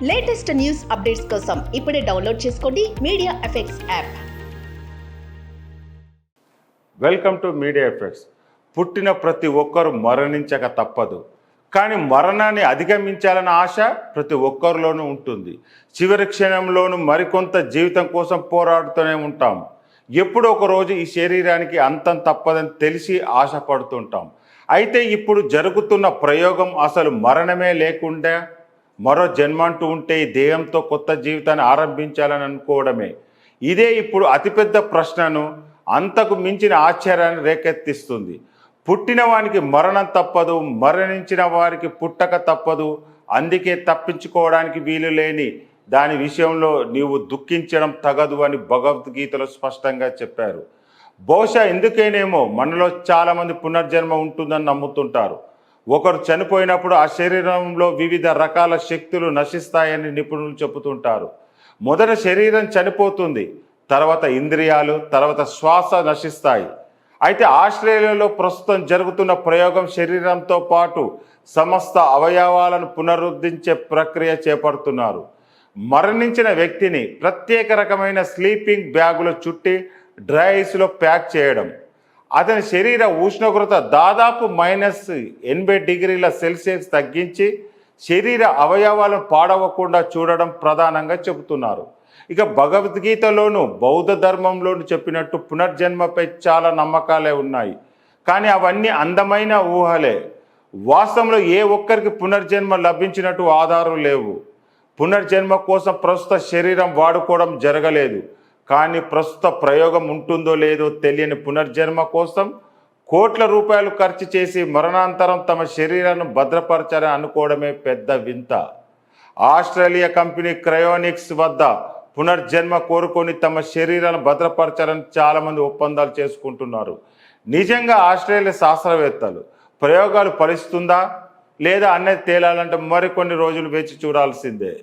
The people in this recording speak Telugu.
లేటెస్ట్ న్యూస్ అప్డేట్స్ కోసం ఇప్పుడే డౌన్లోడ్ చేసుకోండి media effects app. Welcome to media effects. పుట్టిన ప్రతి ఒక్కరు మరణించక తప్పదు, కానీ మరణాన్ని అధిగమించాలన్న ఆశ ప్రతి ఒక్కరిలోనూ ఉంటుంది. చివరి క్షణంలోనూ మరికొంత జీవితం కోసం పోరాడుతూనే ఉంటాం. ఎప్పుడో ఒక రోజు ఈ శరీరానికి అంతం తప్పదని తెలిసి ఆశపడుతుంటాం. అయితే ఇప్పుడు జరుగుతున్న ప్రయోగం అసలు మరణమే లేకుండా మరో జన్మ అంటూ ఉంటే ఈ దేహంతో కొత్త జీవితాన్ని ఆరంభించాలని అనుకోవడమే. ఇదే ఇప్పుడు అతిపెద్ద ప్రశ్నను, అంతకు మించిన ఆశ్చర్యాన్ని రేకెత్తిస్తుంది. పుట్టిన వానికి మరణం తప్పదు, మరణించిన వారికి పుట్టక తప్పదు. అందుకే తప్పించుకోవడానికి వీలు లేని దాని విషయంలో నీవు దుఃఖించడం తగదు అని భగవద్గీతలో స్పష్టంగా చెప్పారు. బహుశా ఎందుకేనేమో మనలో చాలామంది పునర్జన్మ ఉంటుందని నమ్ముతుంటారు. ఒకరు చనిపోయినప్పుడు ఆ శరీరంలో వివిధ రకాల శక్తులు నశిస్తాయని నిపుణులు చెబుతుంటారు. మొదట శరీరం చనిపోతుంది, తర్వాత ఇంద్రియాలు, తర్వాత శ్వాస నశిస్తాయి. అయితే ఆస్ట్రేలియాలో ప్రస్తుతం జరుగుతున్న ప్రయోగం శరీరంతో పాటు సమస్త అవయవాలను పునరుద్ధరించే ప్రక్రియ చేపడుతున్నారు. మరణించిన వ్యక్తిని ప్రత్యేక రకమైన స్లీపింగ్ బ్యాగులో చుట్టి డ్రై ఐస్లో ప్యాక్ చేయడం, అతని శరీర ఉష్ణోగ్రత దాదాపు -80 డిగ్రీల సెల్సియస్ తగ్గించి శరీర అవయవాలను పాడవకుండా చూడడం ప్రధానంగా చెబుతున్నారు. ఇక భగవద్గీతలోను బౌద్ధ ధర్మంలోను చెప్పినట్టు పునర్జన్మపై చాలా నమ్మకాలే ఉన్నాయి. కానీ అవన్నీ అందమైన ఊహలే. వాస్తవంలో ఏ ఒక్కరికి పునర్జన్మ లభించినట్టు ఆధారం లేవు. పునర్జన్మ కోసం ప్రస్తుత శరీరం వాడుకోవడం జరగలేదు. కానీ ప్రస్తుత ప్రయోగం ఉంటుందో లేదో తెలియని పునర్జన్మ కోసం కోట్ల రూపాయలు ఖర్చు చేసి మరణాంతరం తమ శరీరాన్ని భద్రపరచాలని అనుకోవడమే పెద్ద వింత. ఆస్ట్రేలియా కంపెనీ క్రయోనిక్స్ వద్ద పునర్జన్మ కోరుకొని తమ శరీరాన్ని భద్రపరచాలని చాలామంది ఒప్పందాలు చేసుకుంటున్నారు. నిజంగా ఆస్ట్రేలియా శాస్త్రవేత్తలు ప్రయోగాలు ఫలిస్తుందా లేదా అనేది తేలాలంటే మరికొన్ని రోజులు వేచి చూడాల్సిందే.